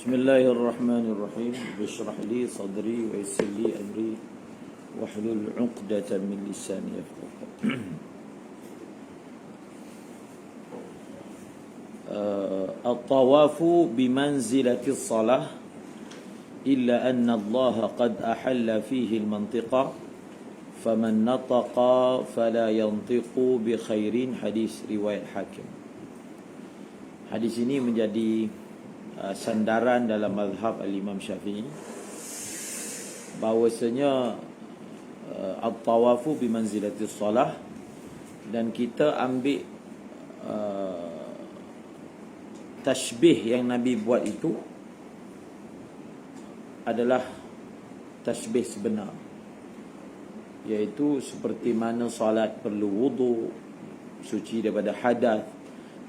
Bismillahirrahmanirrahim. Bishrah li sadri wa yassir li amri wahlul 'uqdatam min lisani yafqahu. At-tawafu bimanzilati as-salah illa anna Allah qad ahalla fihi al-mantiqa faman nataqa fala yantiqu bi khairin. Hadis riwayat Hakim. Hadis ini menjadi sandaran dalam mazhab al-Imam Syafi'i bahawasanya at-tawafu bimanzilati as-salah, dan kita ambil tashbih yang Nabi buat itu adalah tashbih sebenar, iaitu seperti mana solat perlu wudu, suci daripada hadas,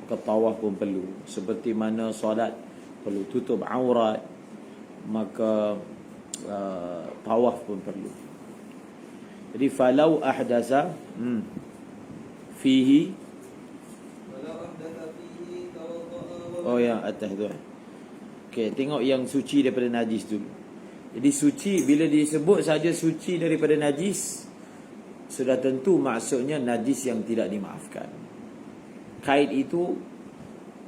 maka tawaf pun perlu. Seperti mana solat perlu tutup aurat, maka tawaf pun perlu. Jadi falau ahdasa fihi, oh yang atas tu. Okey, tengok yang suci daripada najis dulu. Jadi suci, bila disebut saja suci daripada najis, sudah tentu maksudnya najis yang tidak dimaafkan. Kait itu,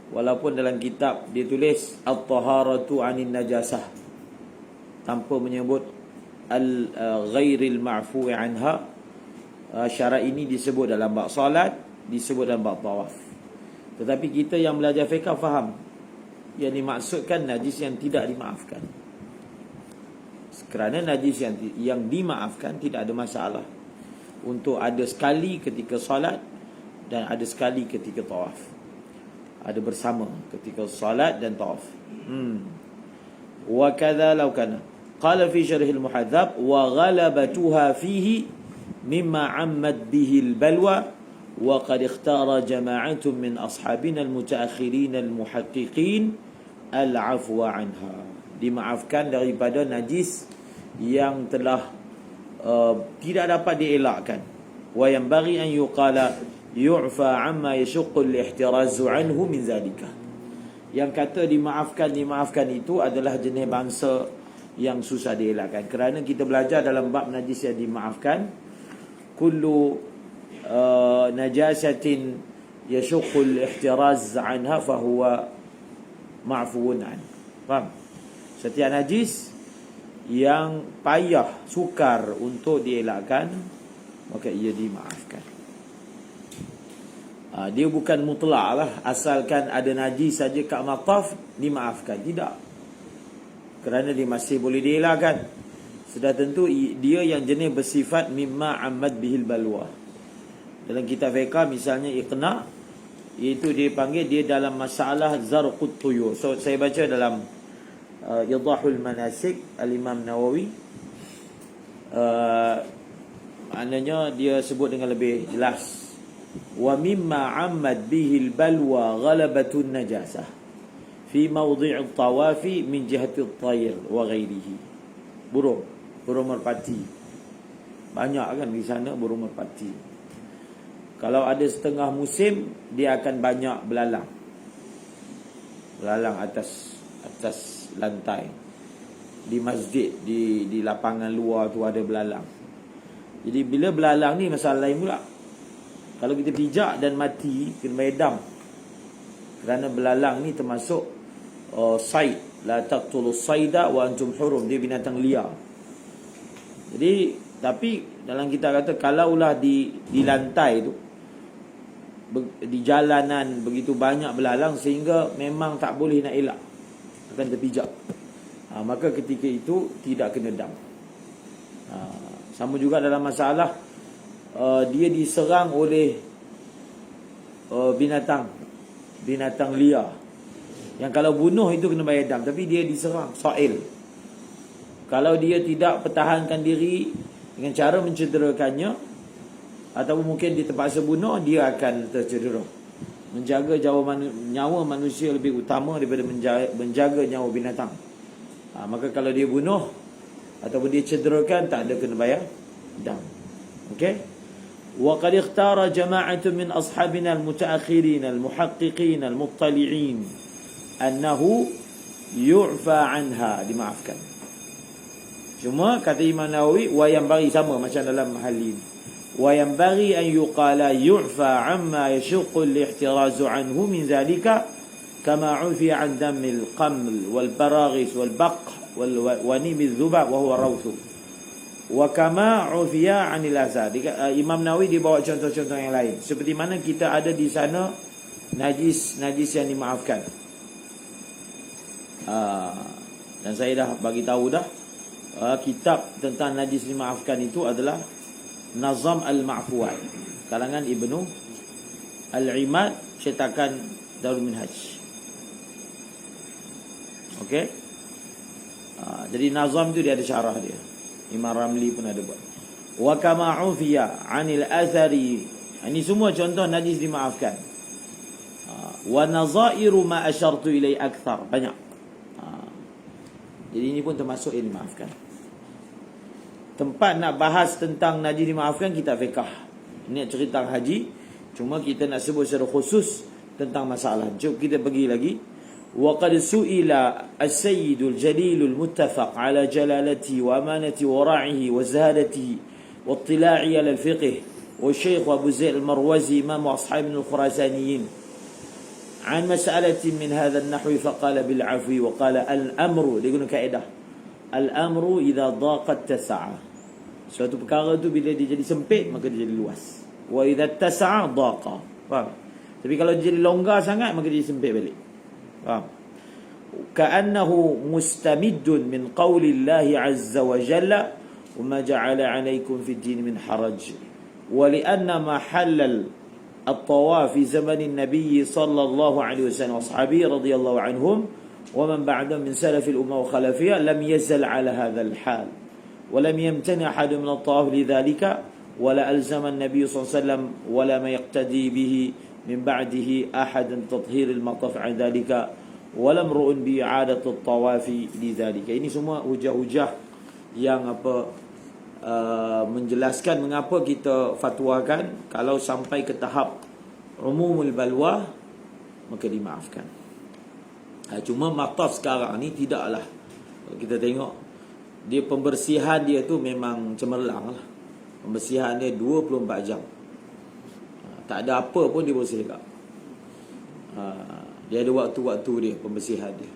walaupun dalam kitab dia tulis at-taharatu 'anin najasah tanpa menyebut al-ghairil ma'fu' anha, syarat ini disebut dalam bab solat, disebut dalam bab tawaf. Tetapi kita yang belajar fiqh faham yang dimaksudkan najis yang tidak dimaafkan. Kerana najis yang dimaafkan tidak ada masalah untuk ada sekali ketika solat dan ada sekali ketika tawaf. Ada bersama ketika salat dan tawaf. Wa kadza law kana qala fi syarh al-muhadzab wa ghalabatuha fihi mimma 'ammat bihi al-balwa wa qad ikhtara jama'atun min ashabina al-mutaakhirin al-muhaqqiqin al-'afwa 'anha. Dimaafkan daripada najis yang telah tidak dapat dielakkan. Wa yanbaghi an yuqala yu'fa amma yashuqqu al-ihtirazu anhu min zalika. Yang kata dimaafkan itu adalah jenis bangsa yang susah dielakkan. Kerana kita belajar dalam bab najis yang dimaafkan, kullu najasatin yashuqqu al-ihtiraz anha fahuwa ma'fuun an. Faham? Setiap najis yang payah, sukar untuk dielakkan, maka ia dimaafkan. Dia bukan mutlak lah, asalkan ada najis saja kat mataf dimaafkan. Tidak, kerana dia masih boleh dielakkan. Sudah tentu dia yang jenis bersifat mimma ammad bihil balwa. Dalam kitab fiqh misalnya iqna, iaitu dia panggil dia dalam masalah zarqut tuyur. So saya baca dalam Idahul Manasik Al-Imam Nawawi, maknanya dia sebut dengan lebih jelas, wa mimma ammad bihi al-balwa ghalabatun najasah fi mawdi' at-tawafi min jihati at-tayr wa ghairihi. Burung merpati banyak kan di sana, burung merpati. Kalau ada setengah musim, dia akan banyak belalang atas lantai di masjid, di lapangan luar tu ada belalang. Jadi bila belalang ni masalah lain pula. Kalau kita pijak dan mati, kena bayar dam. Kerana belalang ni termasuk said. La taqtulus saida wa antum hurum. Dia binatang liar. Jadi, tapi dalam kita kata, kalaulah di lantai tu, di jalanan begitu banyak belalang sehingga memang tak boleh nak elak, akan terpijak, maka ketika itu tidak kena dam. Sama juga dalam masalah dia diserang oleh binatang liar, yang kalau bunuh itu kena bayar dam, tapi dia diserang sa'il. Kalau dia tidak pertahankan diri dengan cara mencederakannya, ataupun mungkin dia terpaksa bunuh, dia akan tercedera. Menjaga nyawa manusia lebih utama daripada menjaga nyawa binatang. Maka kalau dia bunuh ataupun dia cederakan, tak ada kena bayar dam. Okey. Wa qad ikhtara jama'atun min ashabina al-mutaakhirin al-muhaqqiqin al-muttali'in annahu yu'fa anha, dimaafkan. Cuma kata Imam Nawawi, wa yanbaghi, sama macam dalam hal ini, wa yanbaghi an yuqala yu'fa amma yashuqqu al-ihtirazu anhu min zalika kama 'ufiya an damil qaml wal baraghis wal baq wal nimi dhubab wa huwa rawthu wa kama 'ufiya 'anil azab. Imam Nawawi dibawa contoh-contoh yang lain, seperti mana kita ada di sana najis yang dimaafkan. Dan saya dah bagi tahu dah, kitab tentang najis dimaafkan itu adalah Nazam Al-Ma'fuwat, karangan Ibnu Al-Imad, cetakan Darul Minhaj. Okey. Jadi Nazam tu dia ada syarah dia. Imam Ramli pun ada buat. Wa kama 'ufiya 'anil athari. Ini semua contoh najis dimaafkan. Wa nazairu ma asyartu ilai akthar, banyak. Jadi ini pun termasuk yang dimaafkan. Tempat nak bahas tentang najis dimaafkan kitab fiqh. Ini cerita haji, cuma kita nak sebut secara khusus tentang masalah. Jom kita pergi lagi. Wa qad su'ila as-sayyidul jalilul muttafaq ala jalalati wa amanati wa ra'ihi wa zahadatihi wa ittila'i ala al-fiqh wa Syekh Abu Zaid al-Marwazi imam ashab al-Khurasaniyin عن مسألة من هذا النحو فقال بالعفو وقال الأمر, dia guna kaedah al-amru idza daqat tasa'a. Suatu perkara tu bila dia jadi sempit maka dia jadi luas. Wa idza tasa'a daqa. Faham? Tapi kalau dia jadi longgar sangat maka dia sempit balik. Faham? Ka'annahu mustamiddun min qawli Allah azza wa jalla wa ma ja'ala 'alaykum fid din min haraj. Wa li'anna ma halal الطواف في زمن النبي صلى الله عليه وسلم وأصحابه رضي الله عنهم ومن بعدهم من سلف الأمة وخلفها لم يزل على هذا الحال ولم يمتنع أحد من الطواف لذلك ولا ألزم النبي صلى الله عليه وسلم ولا ما يقتدي به من بعده أحد تطهير المطاف عن ذلك ولا امرؤ بإعادة الطواف لذلك. Ini semua hujah-hujah yang menjelaskan mengapa kita fatwakan kalau sampai ke tahap umumul balwa maka dimaafkan. Cuma mataf sekarang ni tidaklah. Kalau kita tengok dia pembersihan dia tu memang cemerlang lah. Pembersihan dia 24 jam. Tak ada apa pun dia bersih dekat. Dia ada waktu-waktu dia pembersihan dia.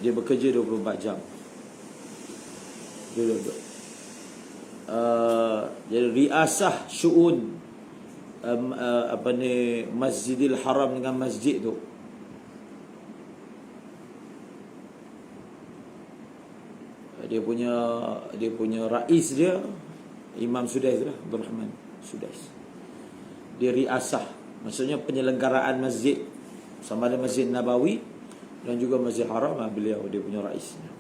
Dia bekerja 24 jam. Jadi riasah syu'un Masjidil Haram dengan masjid tu, dia punya rais dia Imam Sudais lah, Abdul Rahman Sudais. Dia riasah, maksudnya penyelenggaraan masjid, sama ada Masjid Nabawi dan juga Masjid Haram, beliau dia punya raisnya.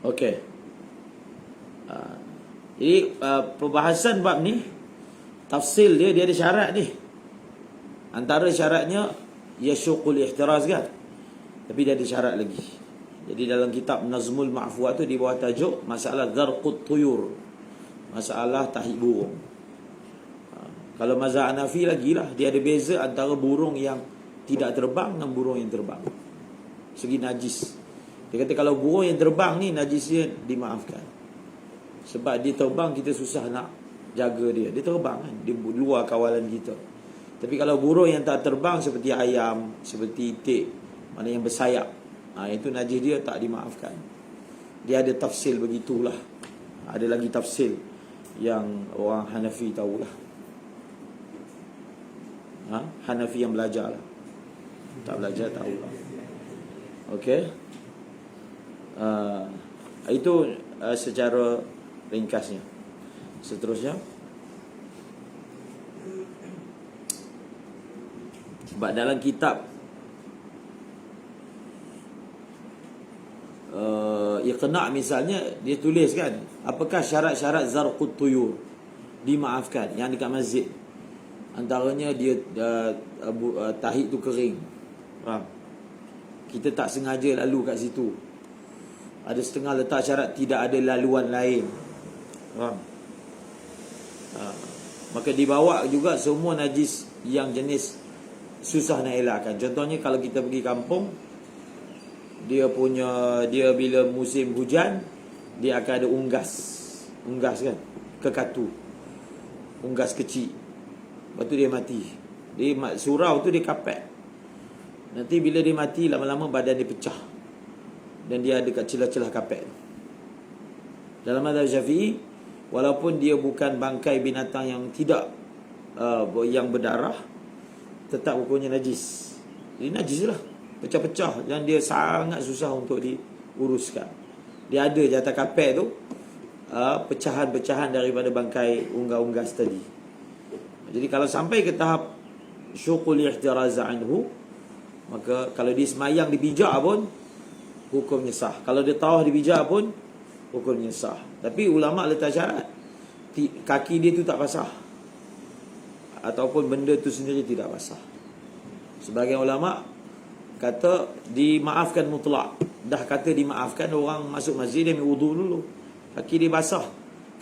Okey. Jadi perbahasan bab ni, tafsil dia ada syarat ni. Antara syaratnya yashuqul ihtiraz kan. Tapi dia ada syarat lagi. Jadi dalam kitab Nazmul Ma'fuwat tu di bawah tajuk masalah zarqut tuyur, masalah tahi burung. Kalau mazhab Hanafi lagi lah, dia ada beza antara burung yang tidak terbang dengan burung yang terbang. Segi najis. Dia kata kalau burung yang terbang ni najisnya dimaafkan. Sebab dia terbang kita susah nak jaga dia. Dia terbang kan, dia luar kawalan kita. Tapi kalau burung yang tak terbang seperti ayam, seperti itik, mana yang bersayap, itu najis dia tak dimaafkan. Dia ada tafsil begitulah. Ada lagi tafsil yang orang Hanafi tahulah. Hanafi yang belajar lah. Tak belajar tahulah. Okey. Itu secara ringkasnya. Seterusnya, sebab dalam kitab Iqna' misalnya dia tulis kan, apakah syarat-syarat zarqut tuyur dimaafkan yang dekat masjid. Antaranya dia tahid tu kering. Kita tak sengaja lalu kat situ. Ada setengah letak syarat tidak ada laluan lain. maka dibawa juga semua najis yang jenis susah nak elakkan. Contohnya kalau kita pergi kampung, dia bila musim hujan, dia akan ada unggas kan, kekatu, unggas kecil. Lepas tu dia mati. Surau tu dia kapet. Nanti bila dia mati, lama-lama badan dia pecah dan dia ada kat celah-celah kapet. Dalam mazhab Syafi'i, walaupun dia bukan bangkai binatang yang tidak yang berdarah, tetap hukumnya najis. Jadi najis lah, pecah-pecah, dan dia sangat susah untuk diuruskan. Dia ada di atas kapet tu pecahan-pecahan daripada bangkai unggas-unggas tadi. Jadi kalau sampai ke tahap syuqul ihtiraz anhu, maka kalau dia semayang dipijak pun hukumnya sah. Kalau dia tawaf dipijak pun hukumnya sah. Tapi ulama letak syarat, kaki dia tu tak basah, ataupun benda tu sendiri tidak basah. Sebagian ulama kata dimaafkan mutlak. Dah kata dimaafkan, orang masuk masjid dia ambil wudu dulu, kaki dia basah.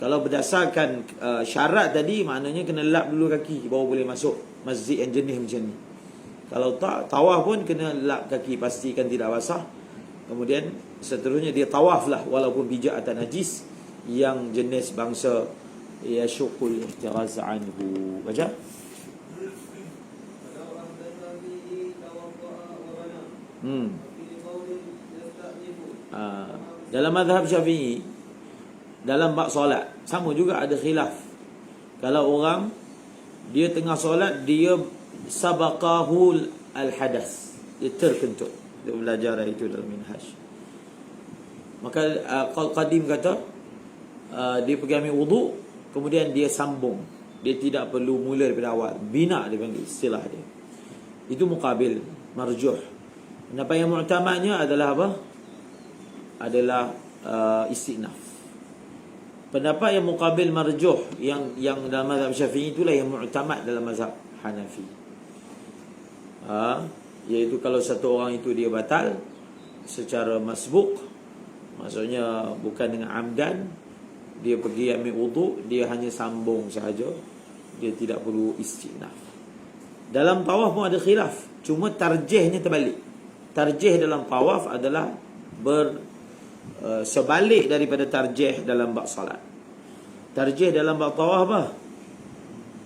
Kalau berdasarkan syarat tadi, maknanya kena lap dulu kaki baru boleh masuk masjid yang jenis macam ni. Kalau tak, tawaf pun kena lap kaki, pastikan tidak basah. Kemudian seterusnya dia tawaf lah, walaupun pijak atas najis yang jenis bangsa yashqul ihtiraz anhu. Baca. Dalam mazhab Syafi'i, dalam bab solat sama juga ada khilaf. Kalau orang dia tengah solat, dia sabaqahul al-hadas, dia terkentut. Dia belajar itu dalam minhaj. Maka Qadim kata dia pergi ambil wudu, kemudian dia sambung. Dia tidak perlu mula daripada awal. Bina dia panggil istilah dia. Itu muqabil, marjuh. Pendapat yang mu'tamadnya adalah apa? Adalah istinaf. Pendapat yang muqabil marjuh, yang dalam mazhab Syafi'i, itulah yang mu'tamad dalam mazhab Hanafi. Iaitu kalau satu orang itu dia batal secara masbuk, maksudnya bukan dengan amdan, dia pergi ambil wudu, dia hanya sambung sahaja, dia tidak perlu istinaf. Dalam tawaf pun ada khilaf, cuma tarjihnya terbalik. Tarjih dalam tawaf adalah sebalik daripada tarjih dalam bab salat. Tarjih dalam bab tawaf apa?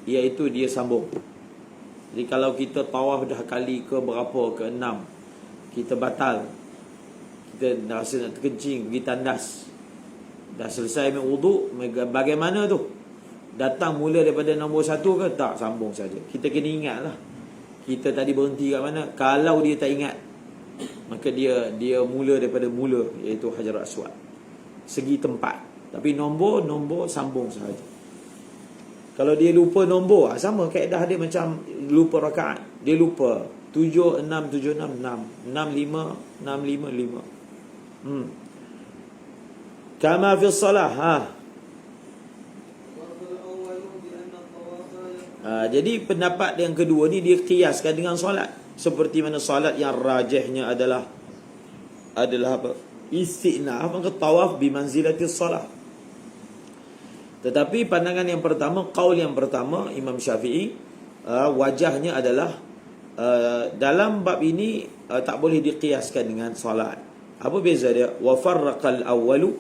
Iaitu dia sambung. Jadi kalau kita tawaf dah kali ke berapa, ke 6, kita batal, kita rasa nak terkencing, pergi tandas, dah selesai ambil wudu, bagaimana tu? Datang mula daripada nombor 1 ke? Tak, sambung saja. Kita kena ingat lah, kita tadi berhenti kat mana. Kalau dia tak ingat, maka dia mula daripada mula, iaitu Hajar Aswad, segi tempat. Tapi nombor sambung sahaja. Kalau dia lupa nombor, sama kaedah dia macam lupa rakaat. Dia lupa 7, 6, 7, 6, 6, 6, 5, 6, 5, 5. Kama fi salah. Jadi pendapat yang kedua ni dia kiaskan dengan solat. Seperti mana solat yang rajihnya adalah apa? Istinaf, maka tawaf bimanzilatis salat. Tetapi pandangan yang pertama, qaul yang pertama Imam Syafi'i, wajahnya adalah dalam bab ini tak boleh dikiaskan dengan solat. Apa beza dia? Wa farraqal awwalu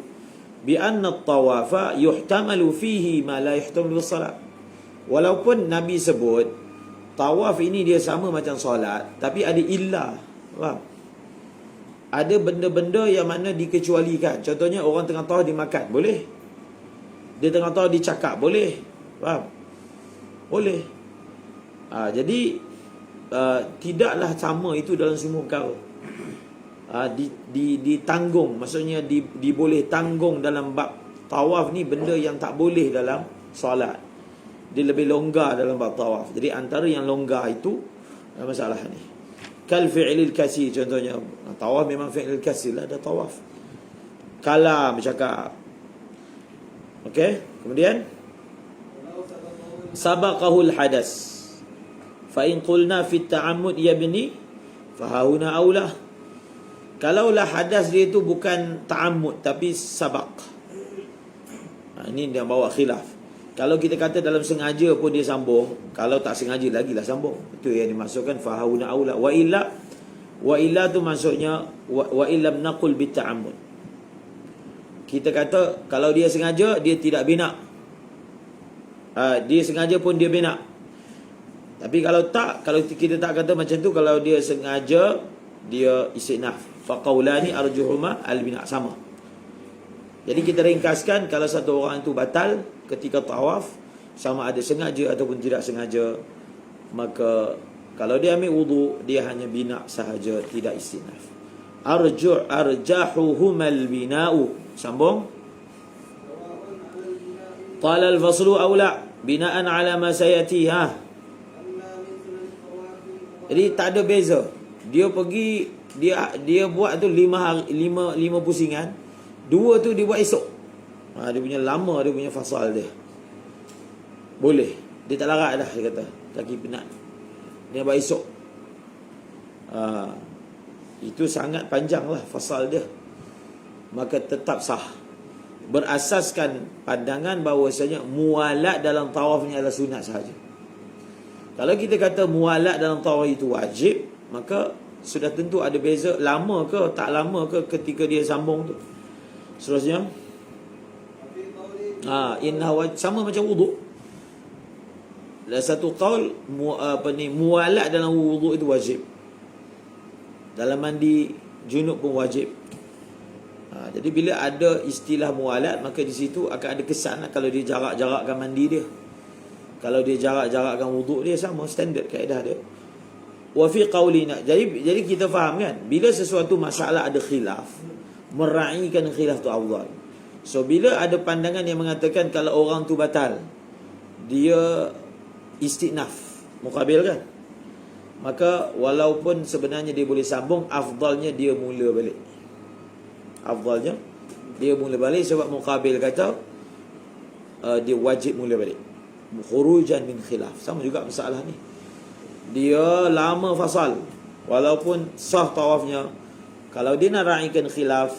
bi anna at-tawafa yuhtamalu fihi ma la yuhtamalu bis-salat. Walaupun Nabi sebut tawaf ini dia sama macam solat, tapi ada illah. Faham? Ada benda-benda yang mana dikecualikan. Contohnya orang tengah tawaf dimakan, boleh. Dia tengah tawaf dicakap, boleh. Faham? Boleh. Jadi tidaklah sama itu dalam semua perkara. Ditanggung, maksudnya diboleh tanggung dalam bab tawaf ni benda yang tak boleh dalam solat. Dia lebih longgar dalam bab tawaf. Jadi antara yang longgar itu masalah ni. Kal fi'lil kasir, contohnya tawaf memang fi'lil kasir lah, ada tawaf. Kalam, bercakap. Okey, kemudian sabaqahul hadas. Fa in qulna fi ta'ammud yabni fa hauna aula. Kalaulah hadas dia itu bukan ta'ammud tapi sabaq. Ini dia bawa khilaf. Kalau kita kata dalam sengaja pun dia sambung, kalau tak sengaja lagilah sambung. Itu yang dimaksudkan fahauna aula. Wa illa tu maksudnya wa illam naqul bita'ammud. Kita kata kalau dia sengaja dia tidak bina. Dia sengaja pun dia bina. Tapi kalau tak, kalau kita tak kata macam tu, kalau dia sengaja dia istinaf. Fa qaulani arjuhuma al-bina, sama. Jadi kita ringkaskan, kalau satu orang itu batal ketika tawaf, sama ada sengaja ataupun tidak sengaja, maka kalau dia ambil wudu, dia hanya bina sahaja, tidak istinaf. Arjahuhumal bina'u. Sambung. Qala al-faslu aula bina'an ala ma sayatiha. Jadi tak ada beza. Dia pergi, dia buat tu 5 pusingan. 2 tu dia buat esok. Dia punya lama, dia punya fasal dia. Boleh. Dia tak larat dah, dia kata. Kaki penat. Dia buat esok. Itu sangat panjang lah fasal dia. Maka tetap sah. Berasaskan pandangan bahawasanya mualat dalam tawaf ni adalah sunat sahaja. Kalau kita kata mualat dalam tawaf itu wajib, maka sudah tentu ada beza lama ke tak lama ke ketika dia sambung tu. Seterusnya, sama macam wuduk. Ada satu qaul mualat dalam wuduk itu wajib. Dalam mandi junub pun wajib. Jadi bila ada istilah mualat, maka di situ akan ada kesan kalau dia jarak-jarakkan mandi dia. Kalau dia jarak-jarakkan wuduk dia, sama standard kaedah dia. Wa fi qaulina. Jadi kita faham kan, bila sesuatu masalah ada khilaf, meraihkan khilaf tu afdal. So bila ada pandangan yang mengatakan kalau orang tu batal, dia istinaf, muqabil kan, maka walaupun sebenarnya dia boleh sambung, afdalnya dia mula balik. Afdalnya dia mula balik, sebab muqabil kata dia wajib mula balik. Khurujan min khilaf. Sama juga masalah ni. Dia lama fasal, walaupun sah tawafnya, kalau dia nak raikan khilaf,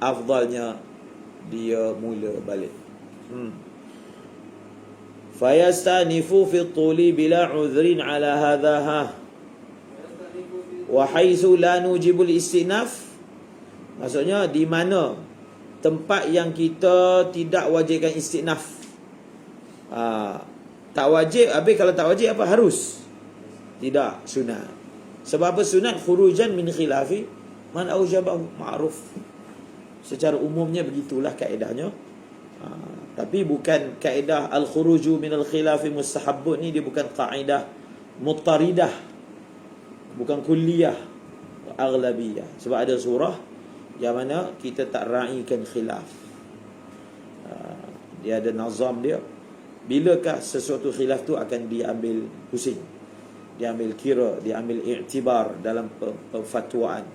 afdalnya dia mula balik. Fayastanifu fi tuli bila udhrin ala hadha wa haitsu la nujibul istinaf. Maksudnya di mana tempat yang kita tidak wajibkan istinaf. Tak wajib. Habis kalau tak wajib apa? Harus? Tidak, sunat. Sebab apa sunat? Khurujan min khilafi man aujabahu, ma'ruf. Secara umumnya begitulah kaedahnya. Tapi bukan kaedah al-khuruju min al-khilafi mustahabbun ni, dia bukan kaedah muttaridah, bukan kulliyah, aghlabiyah. Sebab ada surah yang mana kita tak raikan khilaf. Dia ada nazam dia. Bilakah sesuatu khilaf tu akan diambil pusing, diambil kira, diambil i'tibar dalam perfatwaan.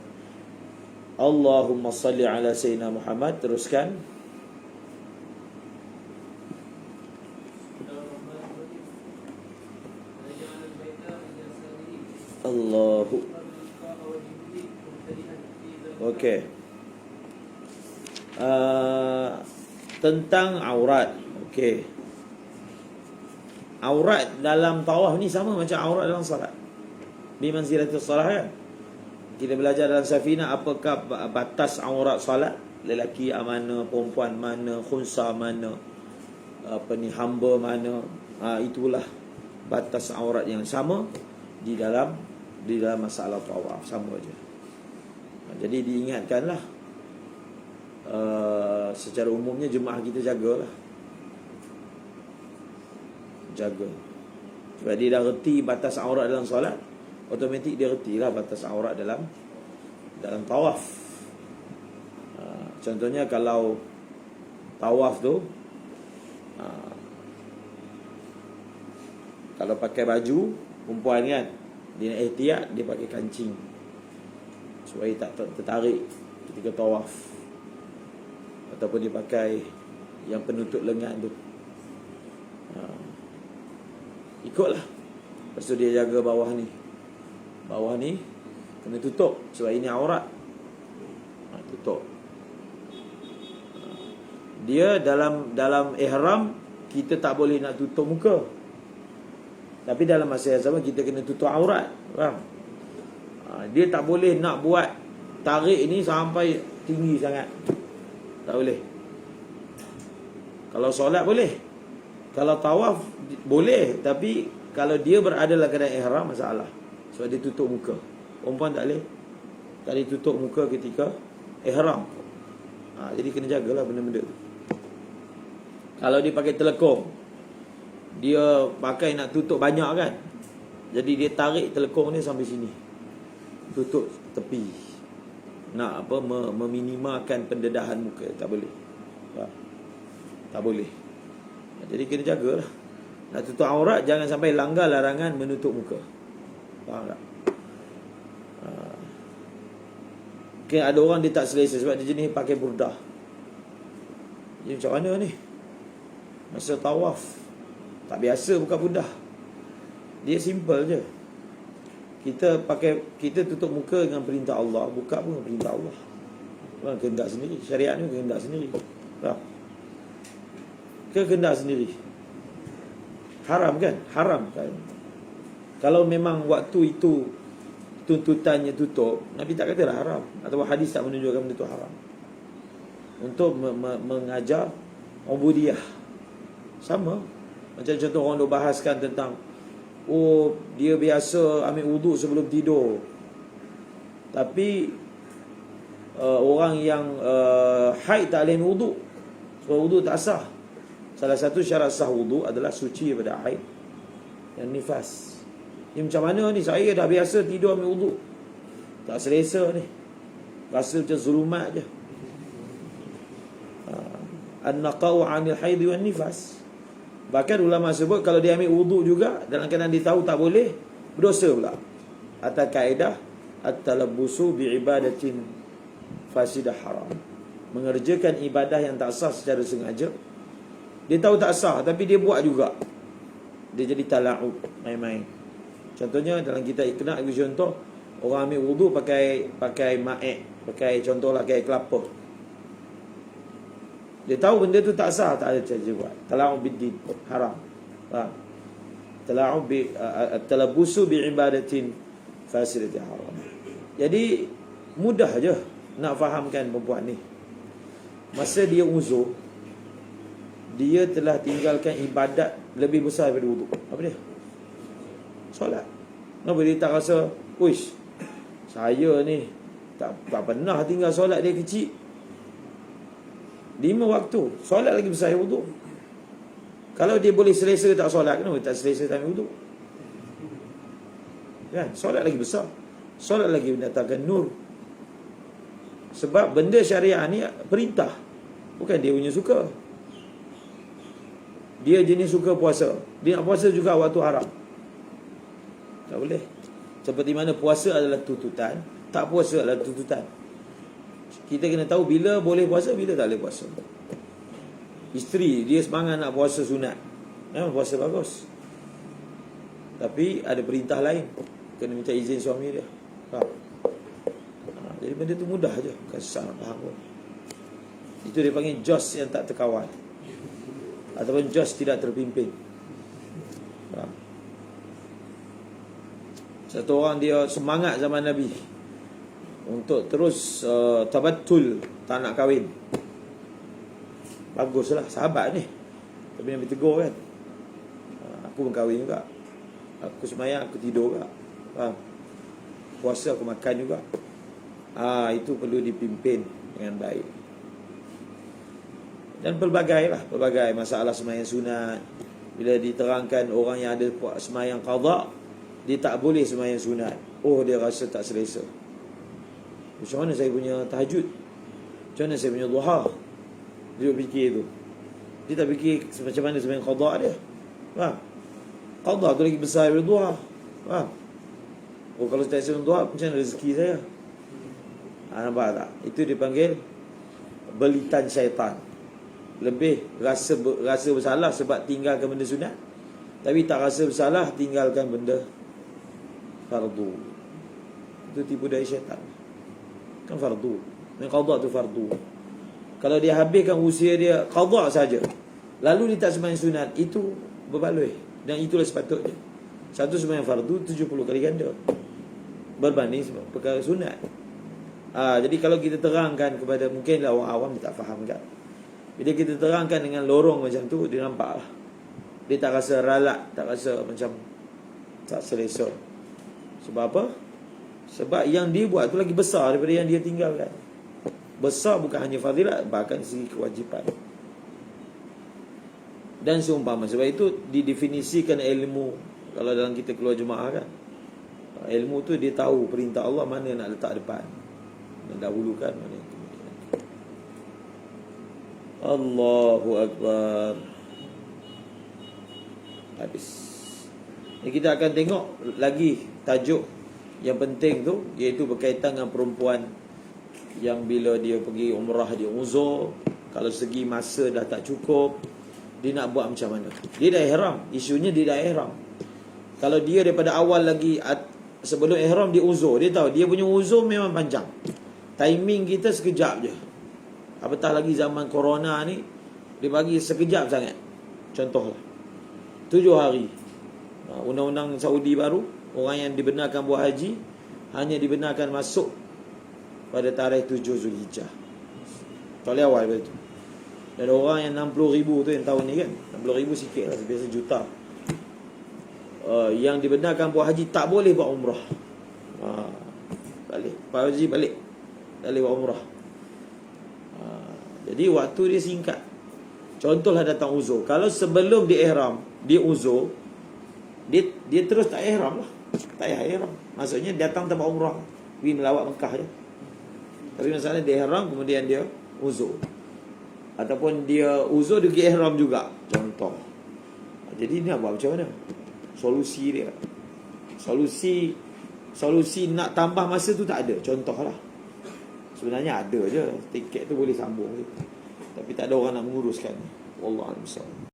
Allahumma salli ala Sayyidina Muhammad. Teruskan. Allahu. Okey. Tentang aurat. Okey. Aurat dalam tawaf ni sama macam aurat dalam salat. Bimanzilatul salat kan. Kita belajar dalam Safinah, apakah batas aurat salat, lelaki mana, perempuan mana, khunsa mana, hamba mana. Itulah batas aurat yang sama di dalam masalah tawaf, sama aja. Jadi diingatkanlah, secara umumnya jemaah kita jagalah, jaga. Sebab dia dah reti batas aurat dalam solat, automatik dia retilah batas aurat dalam tawaf. Contohnya kalau tawaf tu, kalau pakai baju perempuan kan, dia nak ihtiyat, dia pakai kancing supaya tak tertarik ketika tawaf. Ataupun dia pakai yang penutup lengan tu. Ikutlah. Lepas tu dia jaga bawah ni. Bawah ni kena tutup sebab ini aurat. Tutup. Dia dalam ihram kita tak boleh nak tutup muka. Tapi dalam masa yang sama kita kena tutup aurat. Faham? Dia tak boleh nak buat tarik ni sampai tinggi sangat. Tak boleh. Kalau solat boleh. Kalau tawaf boleh. Tapi kalau dia berada dalam keadaan ihram, masalah. Sebab dia tutup muka. Perempuan tak boleh. Tak boleh tutup muka ketika ihram. Jadi kena jagalah benda-benda tu. Kalau dia pakai telekong, dia pakai nak tutup banyak kan, jadi dia tarik telekong ni sampai sini, tutup tepi, nak apa, meminimalkan pendedahan muka. Tak boleh. Tak boleh. Jadi kena jagalah. Nak tutup aurat jangan sampai langgar larangan menutup muka. Faham tak? Okay, ada orang dia tak selesa sebab dia jenis pakai burdah. Dia macam mana ni? Masa tawaf tak biasa buka burdah. Dia simple je. Kita tutup muka dengan perintah Allah, buka pun dengan perintah Allah. Bukan kehendak sendiri. Syariat ni kehendak sendiri. Faham? Kehendak sendiri. Haram kan? Haram kan? Kalau memang waktu itu tuntutannya tutup, Nabi tak katalah haram, atau hadis tak menunjukkan benda itu haram. Untuk mengajar ubudiyah. Sama. Macam contoh orang duk bahaskan tentang, oh dia biasa ambil wuduk sebelum tidur, tapi orang yang haid tak boleh ambil wuduk sebab wuduk tak sah. Salah satu syarat sah wuduk adalah suci daripada haid dan nifas. Ni macam mana ni? Saya dah biasa tidur ambil wuduk, tak selesa ni, rasa macam zulumat je. An-naqau 'anil haid wan nifas. Bahkan ulama sebut kalau dia ambil wuduk juga dalam keadaan dia tahu tak boleh, berdosa pula. Atas kaedah at-talabbusu bi ibadatin fasidah haram. Mengerjakan ibadah yang tak sah secara sengaja. Dia tahu tak sah tapi dia buat juga. Dia jadi tala'ub, main-main. Contohnya dalam kitab Iqna' itu contoh, orang ambil wuduk pakai ma'ek, pakai contohlah kayak kelapa. Dia tahu benda tu tak sah, tak ada cara buat. Tala'ub bid-din, haram. Tala'ub at-talabbusu bi ibadatin fasidati haram. Jadi mudah je nak fahamkan perempuan ni. Masa dia uzur, dia telah tinggalkan ibadat lebih besar daripada wuduk. Apa dia? Solat. Kenapa dia tak rasa, uish, saya ni tak pernah tinggal solat dia kecil. 5 waktu, solat lagi besar daripada wuduk. Kalau dia boleh selesa tak solat, kenapa tak selesa tak ambil wuduk? Kan? Solat lagi besar, solat lagi mendatangkan nur. Sebab benda syariah ni perintah, bukan dia punya suka. Dia jenis suka puasa, dia nak puasa juga waktu haram. Tak boleh. Seperti mana puasa adalah tuntutan, tak puasa adalah tuntutan. Kita kena tahu bila boleh puasa, bila tak boleh puasa. Isteri dia semangat nak puasa sunat, memang puasa bagus, tapi ada perintah lain, kena minta izin suami dia. Jadi benda tu mudah je, bukan susah nak faham pun. Itu dia panggil jos yang tak terkawal, ataupun jos tidak terpimpin. Satu orang dia semangat zaman Nabi untuk terus tabattul, tak nak kahwin. Baguslah, sahabat ni. Tapi Nabi tegur kan, aku pun kahwin juga, aku semayang, aku tidur juga, puasa, aku makan juga. Itu perlu dipimpin dengan baik. Dan pelbagai masalah semayang sunat. Bila diterangkan orang yang ada semayang qadha, dia tak boleh semayang sunat, dia rasa tak selesa. Macam mana saya punya tahajud, macam mana saya punya duha? Dia fikir tu. Dia tak fikir macam mana semayang qadha dia. Qadha tu lagi besar daripada duha. Kalau tak semayang duha, macam mana rezeki saya? Nampak tak? Itu dipanggil belitan syaitan. Lebih rasa bersalah sebab tinggalkan benda sunat, tapi tak rasa bersalah tinggalkan benda fardu. Itu tipu daya syaitan. Kan fardu, dan qadha tu fardu. Kalau dia habiskan usia dia qadha saja, lalu dia tak sembahyang sunat, itu berbaloi. Dan itulah sepatutnya. Satu sembahyang fardu 70 kali ganda berbanding perkara sunat. Jadi kalau kita terangkan kepada, mungkinlah orang awam dia tak faham kan. Bila kita terangkan dengan lorong macam tu, dia nampak lah, dia tak rasa ralak, tak rasa macam tak selesa. Sebab apa? Sebab yang dia buat tu lagi besar daripada yang dia tinggalkan. Besar bukan hanya fadilat, bahkan segi kewajipan. Dan seumpama, sebab itu didefinisikan ilmu. Kalau dalam kita keluar jemaah kan, ilmu tu dia tahu perintah Allah mana nak letak depan, nak dahulukan mana yang kemudian. Allahu Akbar. Habis. Kita akan tengok lagi tajuk yang penting tu, iaitu berkaitan dengan perempuan yang bila dia pergi umrah, dia uzur. Kalau segi masa dah tak cukup, dia nak buat macam mana? Dia dah ihram. Isunya dia dah ihram. Kalau dia daripada awal lagi, sebelum ihram dia uzur, dia tahu dia punya uzur memang panjang. Timing kita sekejap je. Apatah lagi zaman corona ni, dia bagi sekejap sangat. Contohlah 7 hari. Undang-undang Saudi baru, orang yang dibenarkan buat haji hanya dibenarkan masuk pada tarikh 7 Zulhijjah. Tak boleh awal betul. Dan orang yang 60,000 tu yang tahun ni kan, 60,000 sikit lah, biasa juta, yang dibenarkan buat haji tak boleh buat umrah. Balik Pak Haji balik, tak boleh buat umrah. Jadi waktu dia singkat. Contohlah datang uzur. Kalau sebelum dia ihram, dia uzur, dia terus tak ihram lah. Tak payah ihram. Maksudnya datang tempat umrah, pergi melawat Mekah je. Tapi masalahnya dia ihram, kemudian dia uzur. Ataupun dia uzur, dia pergi ihram juga. Contoh. Jadi ni nak buat macam mana? Solusi dia. Solusi nak tambah masa tu tak ada. Contohlah. Sebenarnya ada je. Tiket tu boleh sambung je. Tapi tak ada orang nak menguruskan. Wallahualam.